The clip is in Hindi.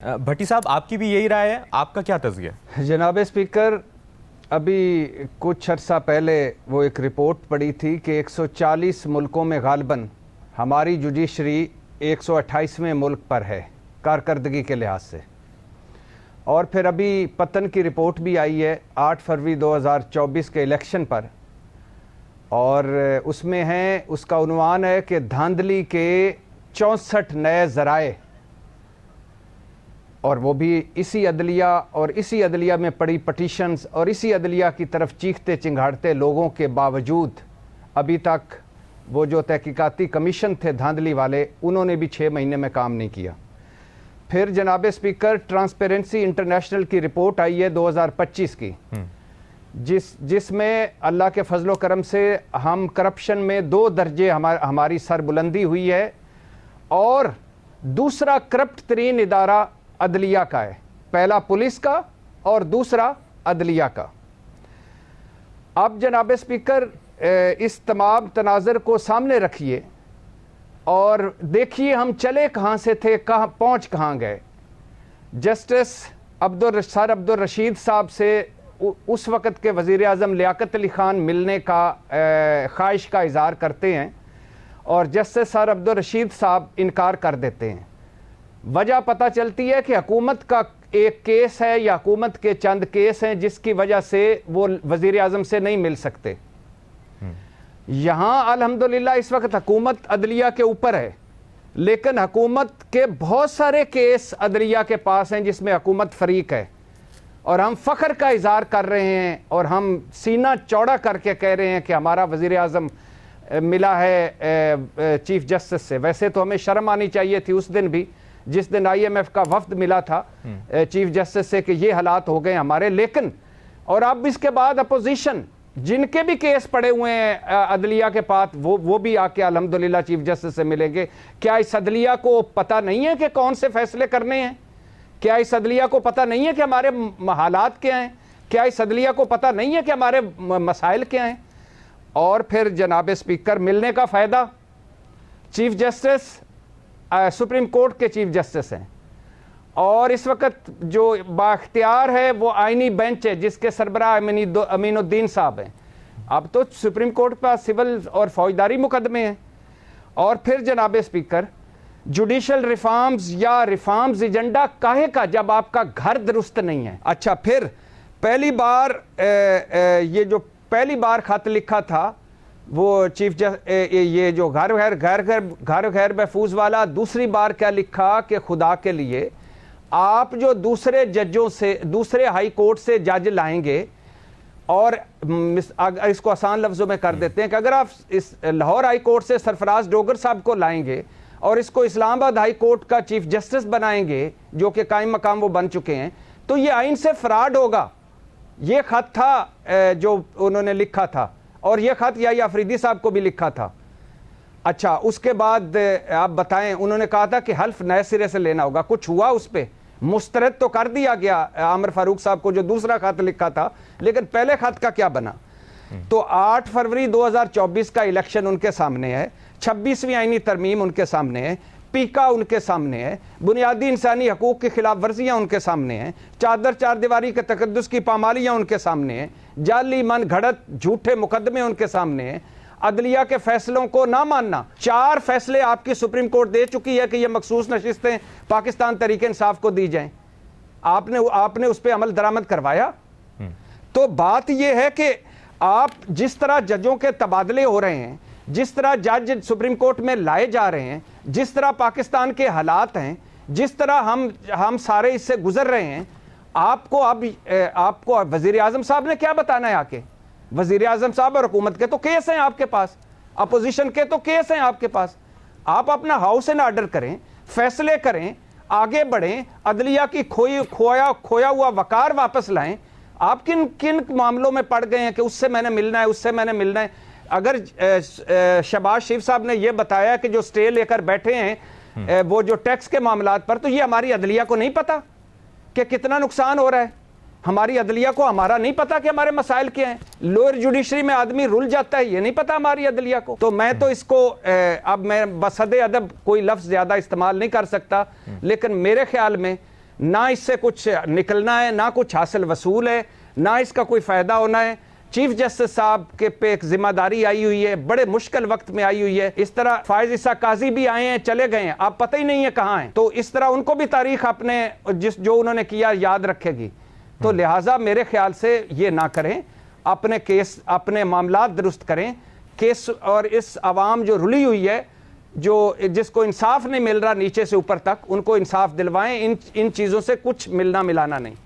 भट्टी साहब, आपकी भी यही राय है? आपका क्या तज़किया है? जनाब स्पीकर, अभी कुछ अर्सा पहले वो एक रिपोर्ट पड़ी थी कि 140 मुल्कों में गालबन हमारी जुडिशरी 128वें मुल्क पर है कारकर्दगी के लिहाज से। और फिर अभी पतन की रिपोर्ट भी आई है 8 फरवरी 2024 के इलेक्शन पर, और उसमें है, उसका उन्वान है कि धांधली के 64 नए ज़राए, और वो भी इसी अदलिया और इसी अदलिया में पड़ी पटिशन्स और इसी अदलिया की तरफ चीखते चिंगाड़ते लोगों के बावजूद अभी तक वो जो तहकीकाती कमीशन थे धांधली वाले, उन्होंने भी 6 महीने में काम नहीं किया। फिर जनाब स्पीकर, ट्रांसपेरेंसी इंटरनेशनल की रिपोर्ट आई है 2025 की, जिसमें अल्लाह के फजलो करम से हम करप्शन में 2 दर्जे हमारी सरबुलंदी हुई है, और दूसरा करप्ट तरीन इदारा अदलिया का है, पहला पुलिस का और दूसरा अदलिया का। अब जनाब स्पीकर, इस तमाम तनाज़र को सामने रखिए और देखिए हम चले कहाँ से थे, पहुँच कहाँ गए। जस्टिस सर अब्दुल रशीद साहब से उस वक़्त के वज़ीर आज़म लियाकत अली ख़ान मिलने का ख्वाहिश का इज़हार करते हैं, और जस्टिस सर अब्दुल रशीद साहब इनकार कर देते हैं। वजह पता चलती है कि हुकूमत का एक केस है या हुकूमत के चंद केस हैं जिसकी वजह से वो वज़ीर आज़म से नहीं मिल सकते। यहाँ अल्हम्दुलिल्लाह इस वक्त हुकूमत अदलिया के ऊपर है, लेकिन हुकूमत के बहुत सारे केस अदलिया के पास हैं जिसमें हुकूमत फरीक है, और हम फ़ख्र का इज़हार कर रहे हैं और हम सीना चौड़ा करके कह रहे हैं कि हमारा वज़ीर आज़म मिला है चीफ जस्टिस से। वैसे तो हमें शर्म आनी चाहिए थी उस दिन भी, जिस दिन IMF का वफ्द मिला था चीफ जस्टिस से कि ये हालात हो गए हमारे। लेकिन और अब इसके बाद अपोजिशन जिनके भी केस पड़े हुए हैं अदलिया के पास, वो भी आके अल्हम्दुलिल्लाह चीफ जस्टिस से मिलेंगे। क्या इस अदलिया को पता नहीं है कि कौन से फैसले करने हैं? क्या इस अदलिया को पता नहीं है कि हमारे हालात क्या हैं? क्या इस अदलिया को पता नहीं है कि हमारे मसाइल क्या हैं? और फिर जनाब स्पीकर, मिलने का फ़ायदा, चीफ जस्टिस सुप्रीम कोर्ट के चीफ जस्टिस हैं, और इस वक्त जो बाख्तियार है वो आइनी बेंच है जिसके सरबराह अमीनुद्दीन साहब हैं। अब तो सुप्रीम कोर्ट पर सिविल और फौजदारी मुकदमे हैं। और फिर जनाब स्पीकर, जुडिशल रिफॉर्म्स या रिफॉर्म्स एजेंडा काहे का जब आपका घर दुरुस्त नहीं है? अच्छा, फिर पहली बार ये जो पहली बार खत लिखा था वो चीफ ये जो घर घर महफूज वाला, दूसरी बार क्या लिखा कि खुदा के लिए आप जो दूसरे जजों से, दूसरे हाई कोर्ट से जज लाएंगे, और इसको आसान लफ्ज़ों में कर देते हैं कि अगर आप इस लाहौर हाई कोर्ट से सरफराज डोगर साहब को लाएंगे और इसको इस्लामाबाद हाई कोर्ट का चीफ जस्टिस बनाएंगे, जो कि कायम मकाम वो बन चुके हैं, तो ये आइन से फ्रॉड होगा। ये खत था जो उन्होंने लिखा था, और यह खत या अफरीदी साहब को भी लिखा था। अच्छा, उसके बाद आप बताएं, उन्होंने कहा था कि हल्फ नए सिरे से लेना होगा। कुछ हुआ उस पर? मुस्तरद तो कर दिया गया आमिर फारूक साहब को जो दूसरा खत लिखा था, लेकिन पहले खत का क्या बना? तो 8 फरवरी 2024 का इलेक्शन उनके सामने है, 26वीं आईनी तरमीम उनके सामने है, पीका उनके सामने है, बुनियादी इंसानी हकूक़ की खिलाफ वर्जियाँ उनके सामने हैं, चादर चार दीवारी के तकद्दुस की पामालियाँ उनके सामने हैं, जाली मन घड़त झूठे मुकदमे उनके सामने हैं, अदलिया के फैसलों को ना मानना। 4 फैसले आपकी सुप्रीम कोर्ट दे चुकी है कि ये मखसूस नशिस्तें पाकिस्तान तहरीक इंसाफ को दी जाएं। आपने उस पर अमल दरामद करवाया? तो बात यह है कि आप जिस तरह जजों के तबादले हो रहे हैं, जिस तरह जज सुप्रीम कोर्ट में लाए जा रहे हैं, जिस तरह पाकिस्तान के हालात हैं, जिस तरह हम सारे इससे गुजर रहे हैं, आपको वजीर आजम साहब ने क्या बताना है आके? वजीर आजम साहब और हुकूमत के तो केस हैं आपके पास, अपोजिशन के तो केस हैं आपके पास। आप अपना हाउस एंड ऑर्डर करें, फैसले करें, आगे बढ़ें, अदलिया की खोया हुआ वकार वापस लाएं। आप किन किन मामलों में पड़ गए हैं कि उससे मैंने मिलना है, उससे मैंने मिलना है? अगर शहबाज शरीफ साहब ने यह बताया कि जो स्टे लेकर बैठे हैं वो जो टैक्स के मामलात पर, तो ये हमारी अदलिया को नहीं पता कि कितना नुकसान हो रहा है? हमारी अदलिया को हमारा नहीं पता कि हमारे मसाइल क्या हैं? लोअर जुडिशरी में आदमी रुल जाता है, ये नहीं पता हमारी अदलिया को। तो मैं तो इसको अब मैं बसदे अदब कोई लफ्ज़ ज़्यादा इस्तेमाल नहीं कर सकता, लेकिन मेरे ख्याल में ना इससे कुछ निकलना है, ना कुछ हासिल वसूल है, ना इसका कोई फ़ायदा होना है। चीफ जस्टिस साहब के पे एक जिम्मेदारी आई हुई है, बड़े मुश्किल वक्त में आई हुई है। इस तरह फायज ईसा काजी भी आए हैं, चले गए हैं, आप पता ही नहीं है कहाँ हैं। तो इस तरह उनको भी तारीख अपने जो उन्होंने किया याद रखेगी। तो लिहाजा मेरे ख्याल से ये ना करें, अपने केस, अपने मामलात दुरुस्त करें केस। और इस आवाम जो रुली हुई है, जो जिसको इंसाफ नहीं मिल रहा नीचे से ऊपर तक, उनको इंसाफ दिलवाएं। इन चीज़ों से कुछ मिलना मिलाना नहीं।